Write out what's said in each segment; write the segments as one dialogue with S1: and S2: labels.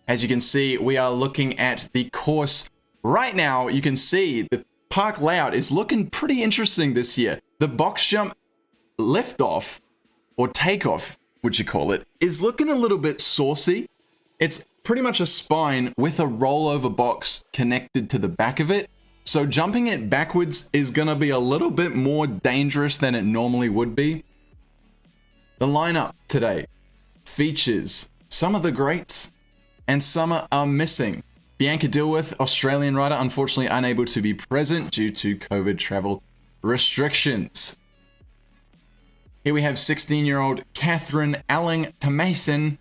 S1: As you can see, we are looking at the course right now. You can see the park layout is looking pretty interesting this year. The box jump liftoff, or takeoff, would you call it, is looking a little bit saucy. It's pretty much a spine with a rollover box connected to the back of it. So jumping it backwards is going to be a little bit more dangerous than it normally would be. The lineup today features some of the greats and some are missing. Bianca Dilworth, Australian rider, unfortunately unable to be present due to COVID travel restrictions. Here we have 16-year-old Cathrine Thomasen,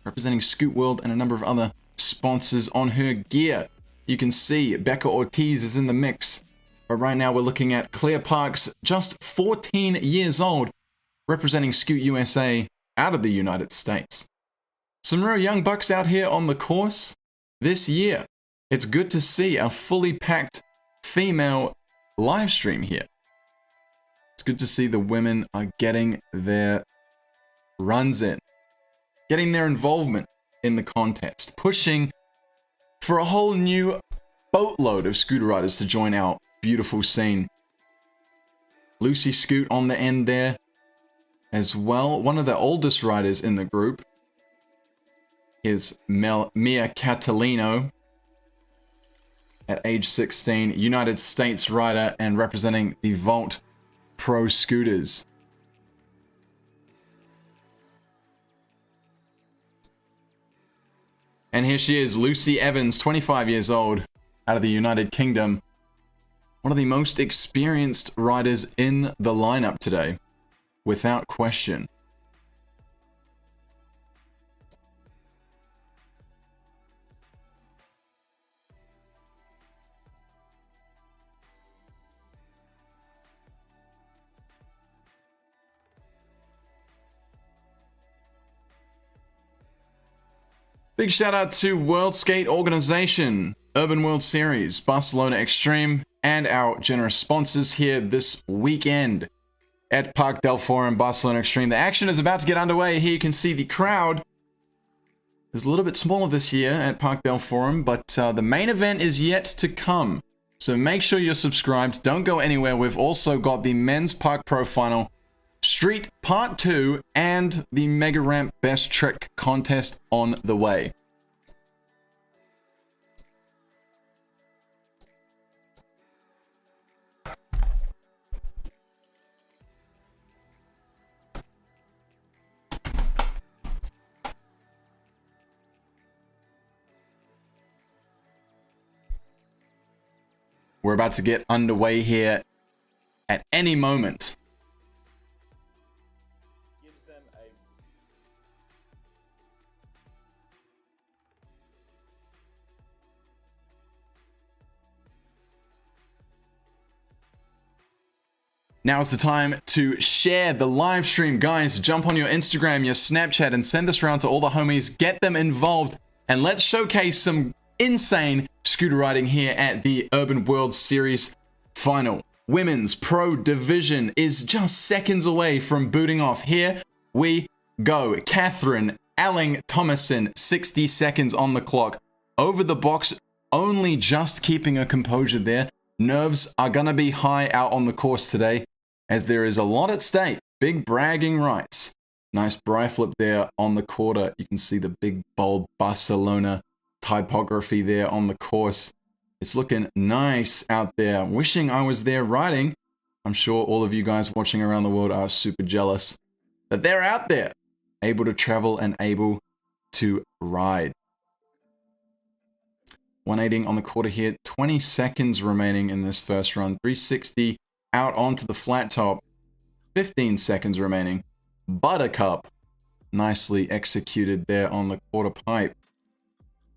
S1: representing Scoot World and a number of other sponsors on her gear. You can see Becca Ortiz is in the mix. But right now we're looking at Claire Parks, just 14 years old, representing Scoot USA out of the United States. Some real young bucks out here on the course this year. It's good to see a fully packed female live stream here. It's good to see the women are getting their runs in, getting their involvement in the contest, pushing for a whole new boatload of scooter riders to join our beautiful scene. Lucy Scoot on the end there as well. One of the oldest riders in the group is Mia Catalano at age 16, United States rider and representing the Vault Pro Scooters. And here she is, Lucy Evans, 25 years old, out of the United Kingdom. One of the most experienced riders in the lineup today, without question. Big shout out to World Skate Organization, Urban World Series, Barcelona Extreme, and our generous sponsors here this weekend at Parc del Fòrum, Barcelona Extreme. The action is about to get underway. Here you can see the crowd is a little bit smaller this year at Parc del Fòrum, but the main event is yet to come. So make sure you're subscribed. Don't go anywhere. We've also got the Men's Park Pro Final, Street Part 2, and the Mega Ramp Best Trick contest on the way. We're about to get underway here at any moment. Now is the time to share the live stream. Guys, jump on your Instagram, your Snapchat, and send this around to all the homies. Get them involved, and let's showcase some insane scooter riding here at the Urban World Series Final. Women's Pro Division is just seconds away from booting off. Here we go. Cathrine Thomasen, 60 seconds on the clock. Over the box, only just keeping her composure there. Nerves are gonna be high out on the course today, as there is a lot at stake. Big bragging rights. Nice bri flip there on the quarter. You can see the big, bold Barcelona typography there on the course. It's looking nice out there. Wishing I was there riding. I'm sure all of you guys watching around the world are super jealous that they're out there, able to travel and able to ride. 180 on the quarter here. 20 seconds remaining in this first run. 360 out onto the flat top. 15 seconds remaining. Buttercup. Nicely executed there on the quarter pipe.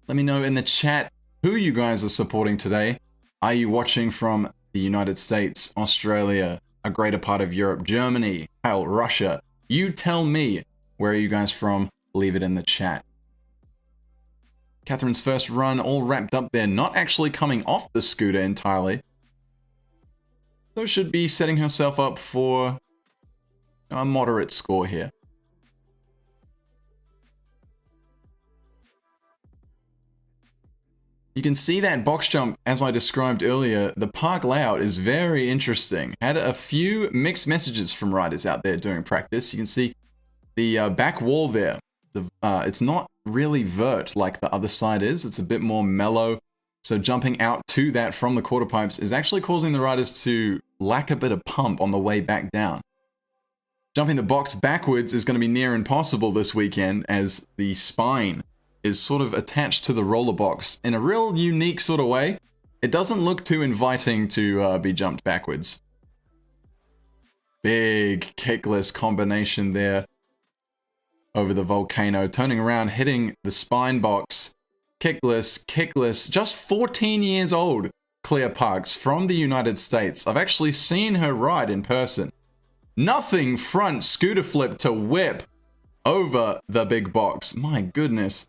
S1: Let me know in the chat who you guys are supporting today. Are you watching from the United States, Australia, a greater part of Europe, Germany, hell, Russia? You tell me, where are you guys from? Leave it in the chat. Catherine's first run all wrapped up there, not actually coming off the scooter entirely. So should be setting herself up for a moderate score here. You can see that box jump, as I described earlier. The park layout is very interesting. Had a few mixed messages from riders out there during practice. You can see the back wall there. It's not really vert like the other side is. It's a bit more mellow. So jumping out to that from the quarter pipes is actually causing the riders to lack a bit of pump on the way back down. Jumping the box backwards is going to be near impossible this weekend, as the spine is sort of attached to the roller box in a real unique sort of way. It doesn't look too inviting to be jumped backwards. Big kickless combination there over the volcano, turning around, hitting the spine box. Kickless, just 14 years old, Clear Parks from the United States. I've actually seen her ride in person. Nothing front scooter flip to whip over the big box. My goodness.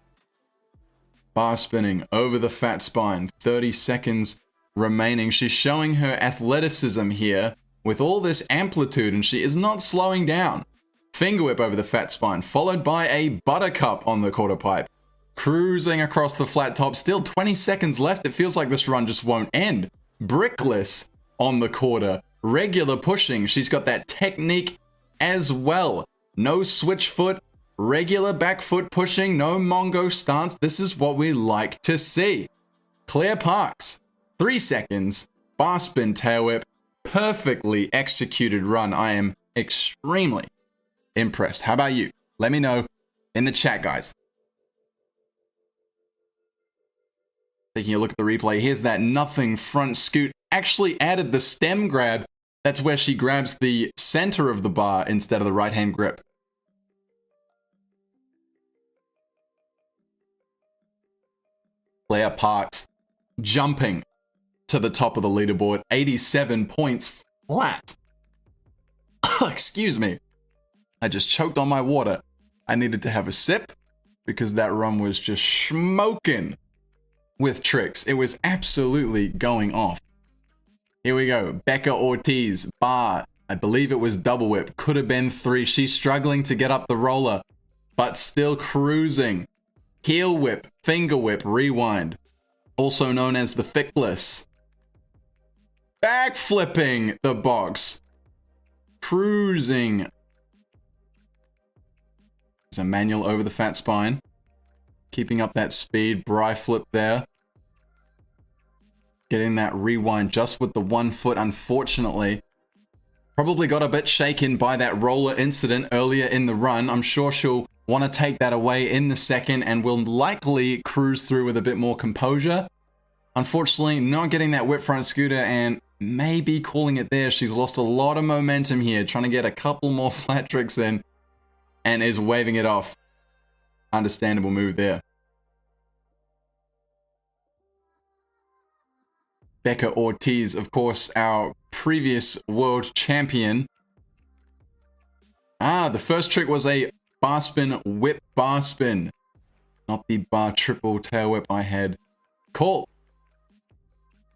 S1: Bar spinning over the fat spine. 30 seconds remaining. She's showing her athleticism here with all this amplitude, and she is not slowing down. Finger whip over the fat spine, followed by a buttercup on the quarter pipe. Cruising across the flat top. Still 20 seconds left. It feels like this run just won't end. Brickless on the quarter. Regular pushing. She's got that technique as well. No switch foot. Regular back foot pushing. No Mongo stance. This is what we like to see. Clear Parks. 3 seconds. Bar spin tail whip. Perfectly executed run. I am extremely impressed. How about you? Let me know in the chat, guys. Taking a look at the replay, here's that nothing front scoot. Actually added the stem grab. That's where she grabs the center of the bar instead of the right hand grip. Clear Parks jumping to the top of the leaderboard. 87 points flat. Excuse me. I just choked on my water. I needed to have a sip because that run was just smoking with tricks. It was absolutely going off. Here we go. Becca Ortiz, bar. I believe it was double whip. Could have been 3. She's struggling to get up the roller, but still cruising. Heel whip, finger whip, rewind. Also known as the fickless. Back flipping the box. Cruising. There's a manual over the fat spine. Keeping up that speed. Bri flip there. Getting that rewind just with the 1 foot, unfortunately. Probably got a bit shaken by that roller incident earlier in the run. I'm sure she'll want to take that away in the second and will likely cruise through with a bit more composure. Unfortunately, not getting that whip front scooter and maybe calling it there. She's lost a lot of momentum here, trying to get a couple more flat tricks in and is waving it off. Understandable move there. Becca Ortiz, of course, our previous world champion. The first trick was a bar spin, whip bar spin. Not the bar triple tail whip I had called.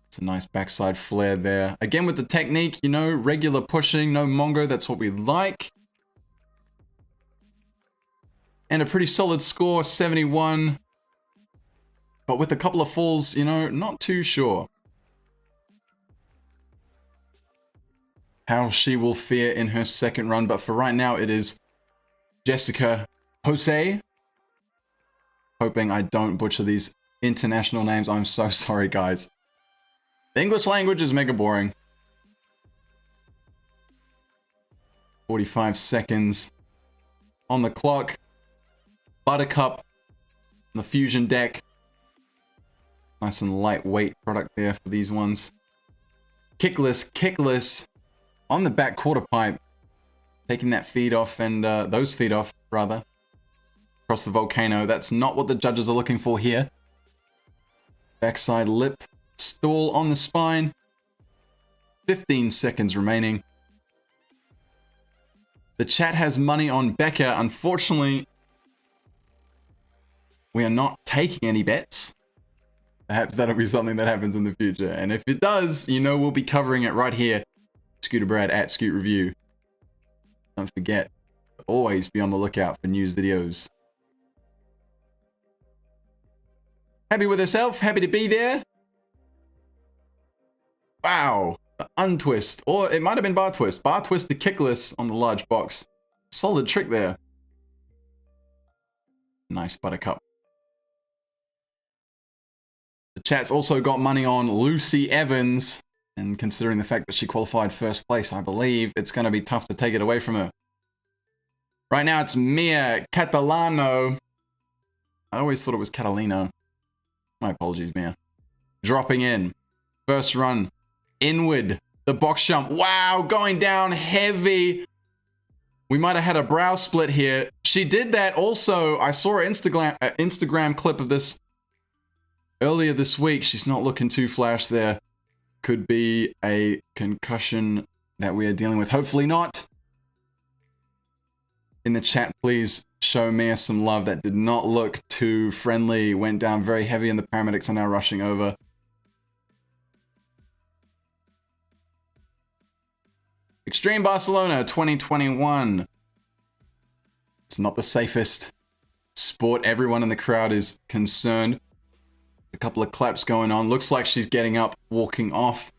S1: It's a nice backside flare there. Again with the technique, you know, regular pushing, no Mongo, that's what we like. And a pretty solid score, 71. But with a couple of falls, you know, not too sure how she will fare in her second run. But for right now, it is Jessica Jose. Hoping I don't butcher these international names. I'm so sorry, guys. The English language is mega boring. 45 seconds on the clock. Buttercup on the fusion deck. Nice and lightweight product there for these ones. Kickless on the back quarter pipe. Taking that feed off and those feet off, rather. Across the volcano. That's not what the judges are looking for here. Backside lip. Stall on the spine. 15 seconds remaining. The chat has money on Becca. Unfortunately, we are not taking any bets. Perhaps that'll be something that happens in the future. And if it does, you know we'll be covering it right here. Scooter Brad at Scoot Review. Don't forget to always be on the lookout for news videos. Happy with herself, happy to be there. Wow, the untwist, or it might have been bar twist. Bar twist to kickless on the large box. Solid trick there. Nice buttercup. The chat's also got money on Lucy Evans, and considering the fact that she qualified first place, I believe it's going to be tough to take it away from her. Right now it's Mia Catalano. I always thought it was Catalino. My apologies, Mia. Dropping in. First run. Inward. The box jump. Wow, going down heavy. We might have had a brow split here. She did that also. I saw an Instagram clip of this earlier this week. She's not looking too flash there. Could be a concussion that we are dealing with. Hopefully not. In the chat, please show Mia some love. That did not look too friendly. Went down very heavy and the paramedics are now rushing over. Extreme Barcelona 2021. It's not the safest sport. Everyone in the crowd is concerned. A couple of claps going on. Looks like she's getting up, walking off.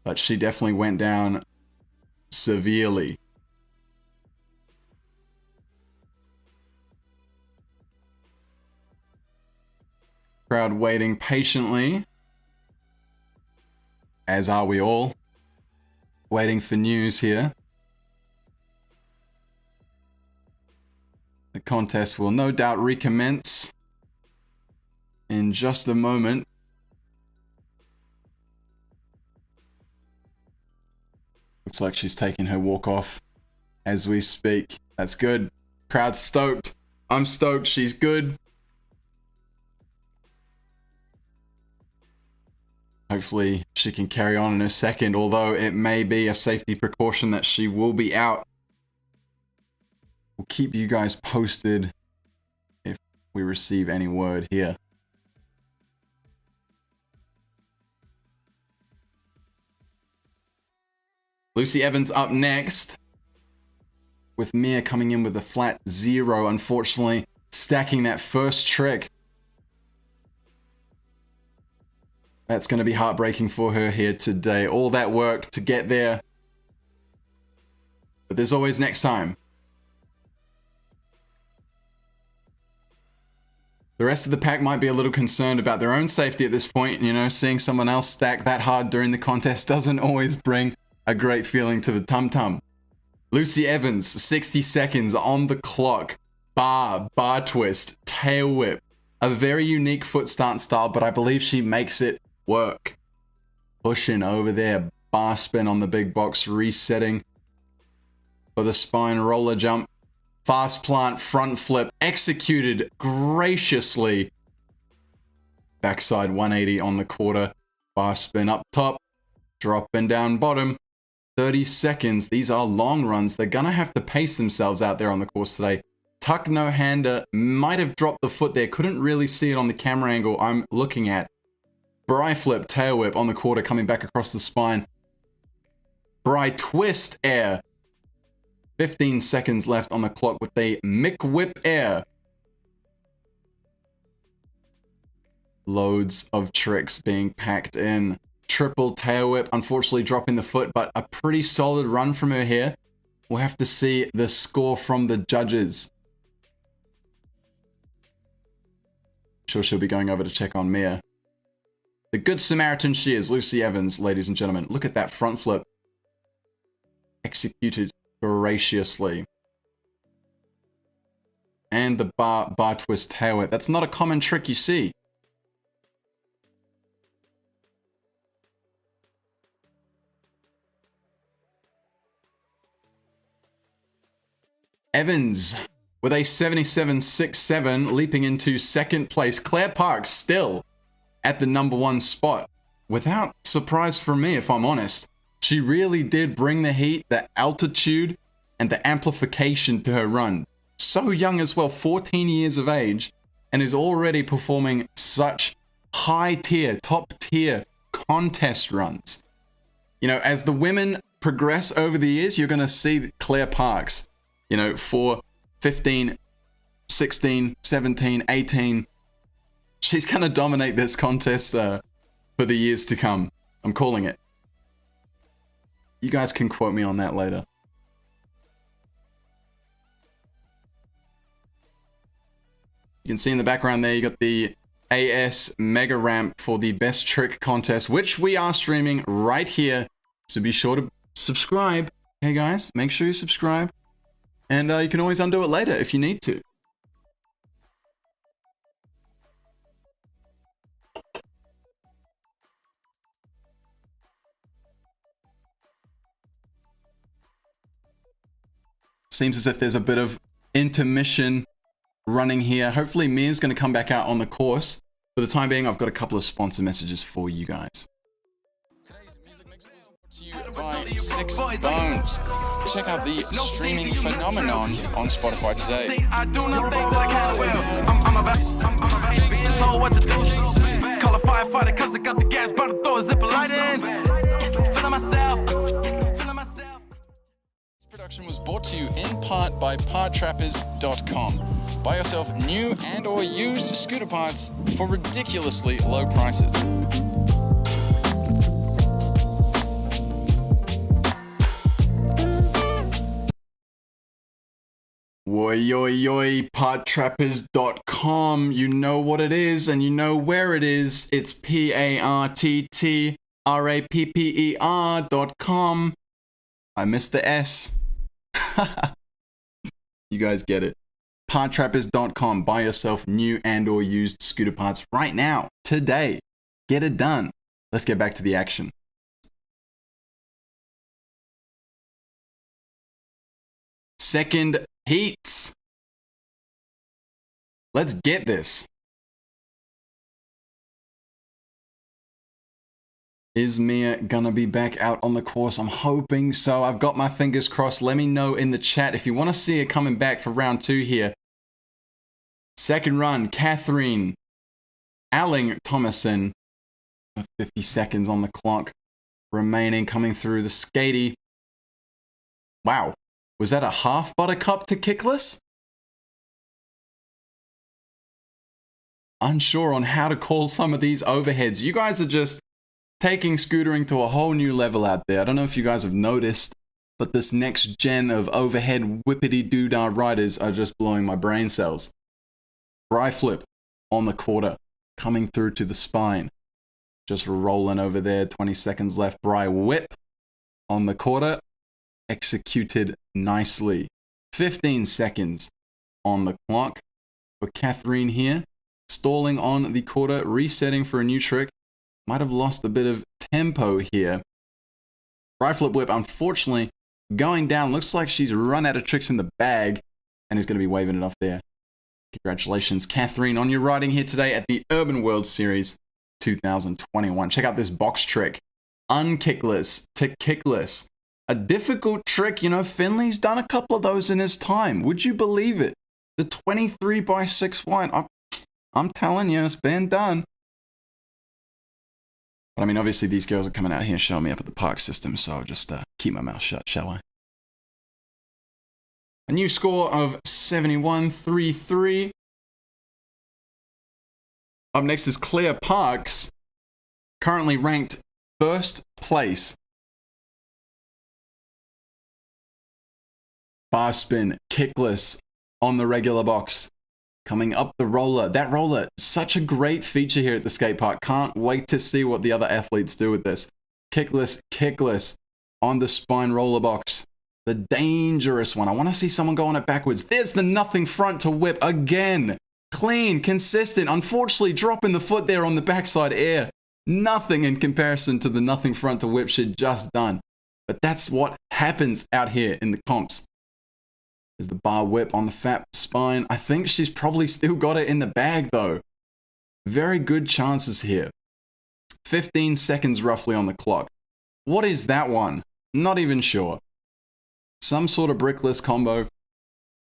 S1: But she definitely went down severely. Crowd waiting patiently. As are we all. Waiting for news here. The contest will no doubt recommence in just a moment. Looks like she's taking her walk off as we speak. That's good. Crowd's stoked. I'm stoked. She's good. Hopefully she can carry on in a second, although it may be a safety precaution that she will be out. We'll keep you guys posted if we receive any word here. Lucy Evans up next, with Mia coming in with a flat 0, unfortunately, stacking that first trick. That's going to be heartbreaking for her here today. All that work to get there. But there's always next time. The rest of the pack might be a little concerned about their own safety at this point. You know, seeing someone else stack that hard during the contest doesn't always bring a great feeling to the tum-tum. Lucy Evans, 60 seconds on the clock. Bar twist, tail whip. A very unique foot stance style, but I believe she makes it work. Pushing over there. Bar spin on the big box, resetting for the spine roller jump. Fast plant, front flip, executed graciously. Backside 180 on the quarter. Bar spin up top, drop and down bottom. 30 seconds. These are long runs. They're gonna have to pace themselves out there on the course today. Tuck no-hander, might have dropped the foot there. Couldn't really see it on the camera angle I'm looking at. Bry flip, tail whip on the quarter, coming back across the spine. Bry twist air. 15 seconds left on the clock with a Mick whip air. Loads of tricks being packed in. Triple tail whip, unfortunately dropping the foot, but a pretty solid run from her here. We'll have to see the score from the judges. I'm sure she'll be going over to check on Mia. The good Samaritan she is, Lucy Evans, ladies and gentlemen. Look at that front flip. Executed graciously. And the bar twist tail whip. That's not a common trick you see. Evans with a 77.67, leaping into second place. Claire Parks still at the #1 spot. Without surprise for me, if I'm honest. She really did bring the heat, the altitude, and the amplification to her run. So young as well, 14 years of age, and is already performing such high-tier, top-tier contest runs. You know, as the women progress over the years, you're going to see Claire Parks, you know, for 15, 16, 17, 18. She's going to dominate this contest for the years to come. I'm calling it. You guys can quote me on that later. You can see in the background there, you got the AS Mega Ramp for the Best Trick Contest, which we are streaming right here. So be sure to subscribe. Hey guys, make sure you subscribe. And you can always undo it later if you need to. Seems as if there's a bit of intermission running here. Hopefully Mia's going to come back out on the course. For the time being, I've got a couple of sponsor messages for you guys. Today's music mix was brought to you by 6 Bones. Check out the streaming phenomenon on Spotify today. I do not think that I can well. I'm about being told what to do. Call a firefighter because I got the gas, about to throw a zipper light in. Feeling myself. This production was brought to you in part by parttrappers.com. Buy yourself new and or used scooter parts for ridiculously low prices. Oi, parttrappers.com. You know what it is and you know where it is. It's parttrapper.com. I missed the S. You guys get it. Parttrappers.com. Buy yourself new and or used scooter parts right now, today. Get it done. Let's get back to the action. Second heats. Let's get this. Is Mia gonna be back out on the course? I'm hoping so. I've got my fingers crossed. Let me know in the chat if you want to see her coming back for round 2 here. Second run, Cathrine Alling Thomasen with 50 seconds on the clock remaining, coming through the skatey. Wow, was that a half buttercup to kickless? Unsure on how to call some of these overheads. You guys are just taking scootering to a whole new level out there. I don't know if you guys have noticed, but this next gen of overhead whippity-doo-dah riders are just blowing my brain cells. Bry flip on the quarter, coming through to the spine. Just rolling over there, 20 seconds left. Bry whip on the quarter, executed nicely. 15 seconds on the clock for Cathrine here. Stalling on the quarter, resetting for a new trick. Might have lost a bit of tempo here. Right flip whip, unfortunately, going down. Looks like she's run out of tricks in the bag and is going to be waving it off there. Congratulations, Cathrine, on your riding here today at the Urban World Series 2021. Check out this box trick. Unkickless to kickless. A difficult trick, you know, Finley's done a couple of those in his time. Would you believe it? The 23x6 wide. I'm telling you, it's been done. But I mean, obviously these girls are coming out here showing me up at the park system, so I'll just keep my mouth shut, shall I? A new score of 71.33. Up next is Claire Parks, currently ranked first place. Bar spin, kickless on the regular box. Coming up the roller. That roller, such a great feature here at the skate park. Can't wait to see what the other athletes do with this. Kickless on the spine roller box. The dangerous one. I want to see someone go on it backwards. There's the nothing front to whip again. Clean, consistent. Unfortunately, dropping the foot there on the backside air. Nothing in comparison to the nothing front to whip she'd just done. But that's what happens out here in the comps. There's the bar whip on the fat spine. I think she's probably still got it in the bag though. Very good chances here. 15 seconds roughly on the clock. What is that one? Not even sure. Some sort of brickless combo.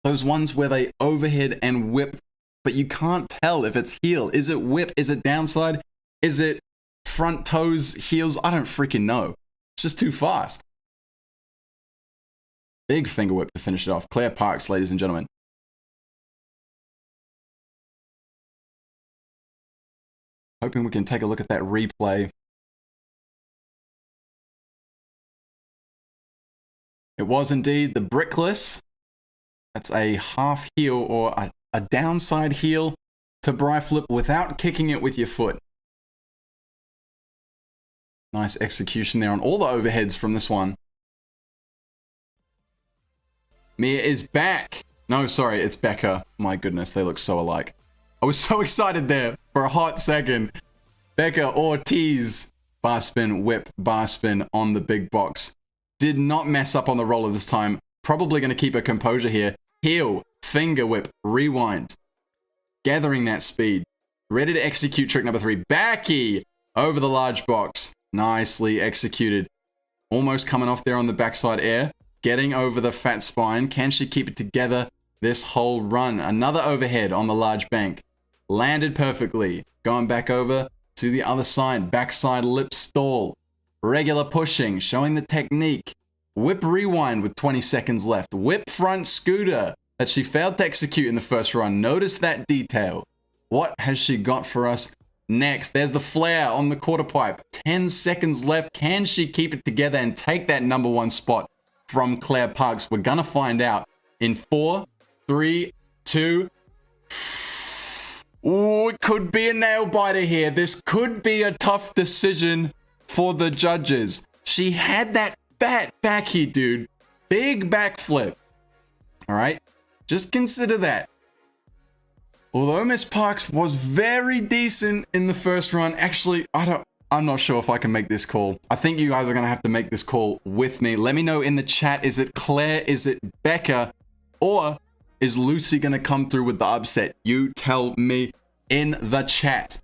S1: Those ones where they overhead and whip, but you can't tell if it's heel. Is it whip? Is it downside? Is it front toes, heels? I don't freaking know. It's just too fast. Big finger whip to finish it off. Claire Parks, ladies and gentlemen. Hoping we can take a look at that replay. It was indeed the brickless. That's a half heel or a downside heel to bri flip without kicking it with your foot. Nice execution there on all the overheads from this one. Mia is back. No, sorry, it's Becca. My goodness, they look so alike. I was so excited there for a hot second. Becca, Ortiz. Bar spin, whip, bar spin on the big box. Did not mess up on the roller this time. Probably going to keep her composure here. Heel, finger whip, rewind. Gathering that speed. Ready to execute trick number 3. Backy over the large box. Nicely executed. Almost coming off there on the backside air. Getting over the fat spine. Can she keep it together this whole run? Another overhead on the large bank. Landed perfectly. Going back over to the other side. Backside lip stall. Regular pushing. Showing the technique. Whip rewind with 20 seconds left. Whip front scooter that she failed to execute in the first run. Notice that detail. What has she got for us next? There's the flare on the quarter pipe. 10 seconds left. Can she keep it together and take that number 1 spot from Claire Parks? We're gonna find out in 4, 3, 2. Ooh, it could be a nail biter here. This could be a tough decision for the judges. She had that fat backy, dude. Big backflip. All right, just consider that. Although Miss Parks was very decent in the first run, actually, I'm not sure if I can make this call. I think you guys are gonna have to make this call with me. Let me know in the chat, is it Claire, is it Becca, or is Lucy gonna come through with the upset? You tell me in the chat.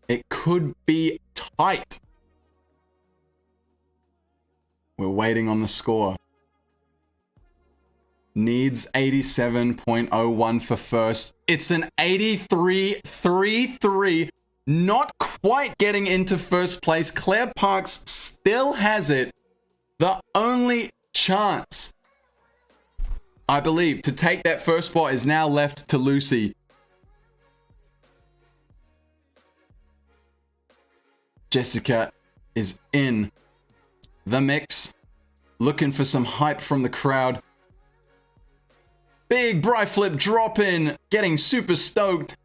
S1: It could be tight. We're waiting on the score. Needs 87.01 for first. It's an 83.33. Not quite getting into first place. Claire Parks still has it. The only chance, I believe, to take that first spot is now left to Lucy. Jessica is in the mix, looking for some hype from the crowd. Big bri flip drop in, getting super stoked.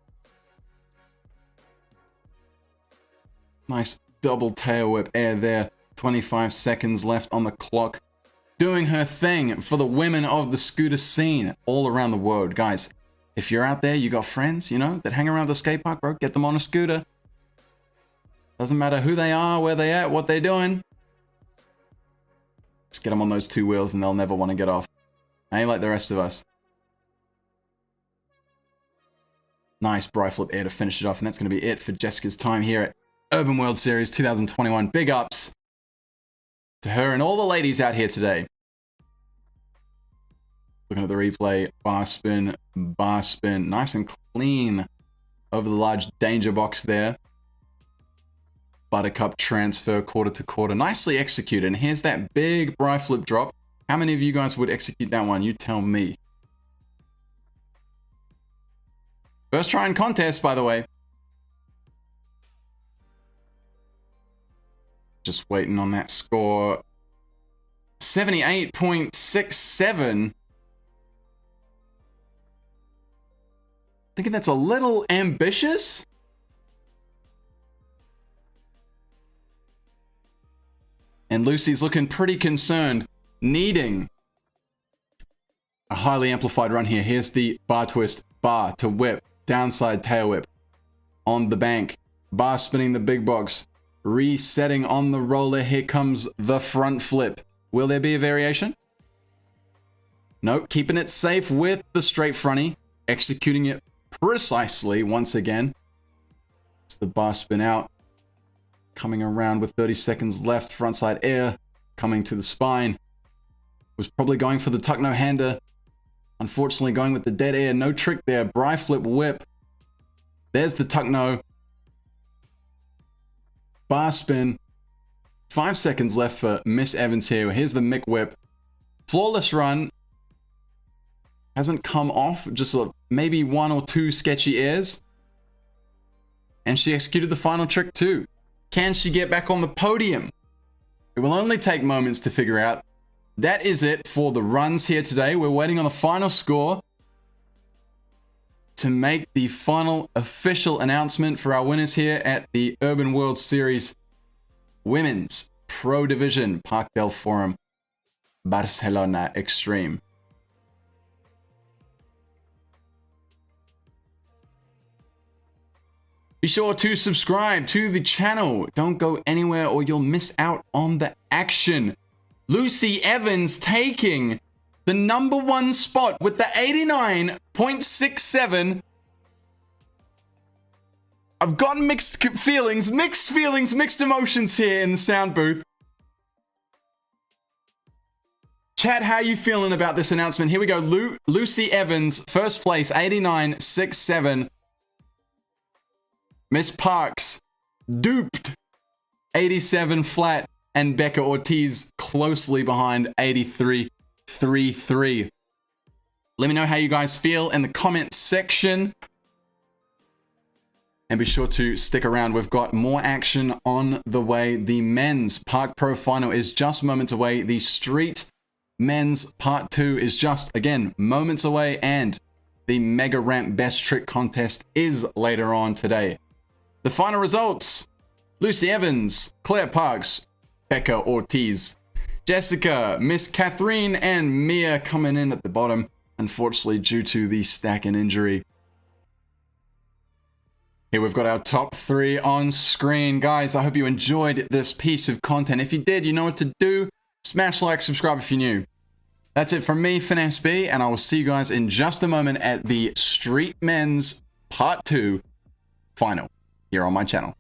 S1: Nice double tail whip air there. 25 seconds left on the clock. Doing her thing for the women of the scooter scene all around the world. Guys, if you're out there, you got friends, you know, that hang around the skate park, bro, get them on a scooter. Doesn't matter who they are, where they at, what they're doing. Just get them on those 2 wheels and they'll never want to get off. Ain't like the rest of us. Nice bri flip air to finish it off, and that's going to be it for Jessica's time here at Urban World Series 2021. Big ups to her and all the ladies out here today. Looking at the replay, bar spin, nice and clean over the large danger box there. Buttercup transfer quarter to quarter, nicely executed. And here's that big bri flip drop. How many of you guys would execute that one? You tell me. First try in contest, by the way. Just waiting on that score. 78.67. Thinking that's a little ambitious. And Lucy's looking pretty concerned, needing a highly amplified run here. Here's the bar twist, bar to whip, downside tail whip on the bank, bar spinning the big box, resetting on the roller. Here comes the front flip. Will there be a variation? Nope, keeping it safe with the straight fronty, executing it precisely once again. It's the bar spin out. Coming around with 30 seconds left, frontside air, coming to the spine. Was probably going for the tuck no hander. Unfortunately going with the dead air, no trick there. Bri flip whip. There's the tuck no. Bar spin. 5 seconds left for Miss Evans here. Here's the Mick whip. Flawless run. hasn't come off, just maybe one or two sketchy airs. And she executed the final trick too. Can she get back on the podium? It will only take moments to figure out. That is it for the runs here today. We're waiting on the final score to make the final official announcement for our winners here at the Urban World Series Women's Pro Division Parc del Fòrum Barcelona Extreme. Be sure to subscribe to the channel. Don't go anywhere or you'll miss out on the action. Lucy Evans taking the #1 spot with the 89.67. I've got mixed feelings, mixed emotions here in the sound booth. Chat, how are you feeling about this announcement? Here we go. Lucy Evans, first place, 89.67. Miss Parks, duped, 87 flat. And Becca Ortiz closely behind, 83.33. Let me know how you guys feel in the comments section. And be sure to stick around. We've got more action on the way. The men's Park Pro Final is just moments away. The Street Men's Part 2 is just, again, moments away. And the Mega Ramp Best Trick Contest is later on today. The final results: Lucy Evans, Claire Parks, Becca Ortiz, Jessica, Miss Cathrine, and Mia coming in at the bottom, unfortunately due to the stack and injury. Here we've got our top 3 on screen. Guys, I hope you enjoyed this piece of content. If you did, you know what to do. Smash like, subscribe if you're new. That's it from me, Finesse B, and I will see you guys in just a moment at the Street Men's Part 2 Final here on my channel.